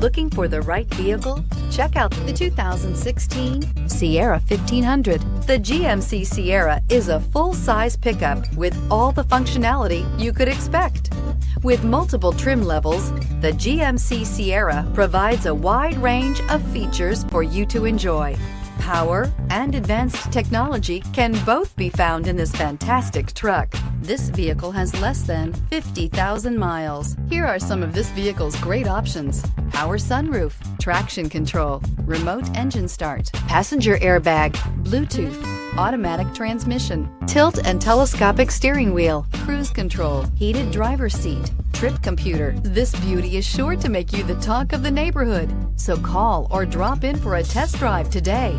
Looking for the right vehicle? Check out the 2016 Sierra 1500. The GMC Sierra is a full-size pickup with all the functionality you could expect. With multiple trim levels, the GMC Sierra provides a wide range of features for you to enjoy. Power and advanced technology can both be found in this fantastic truck. This vehicle has less than 50,000 miles. Here are some of this vehicle's great options: power sunroof, traction control, remote engine start, passenger airbag, Bluetooth, automatic transmission, tilt and telescopic steering wheel, cruise control, heated driver's seat, trip computer. This beauty is sure to make you the talk of the neighborhood. So call or drop in for a test drive today.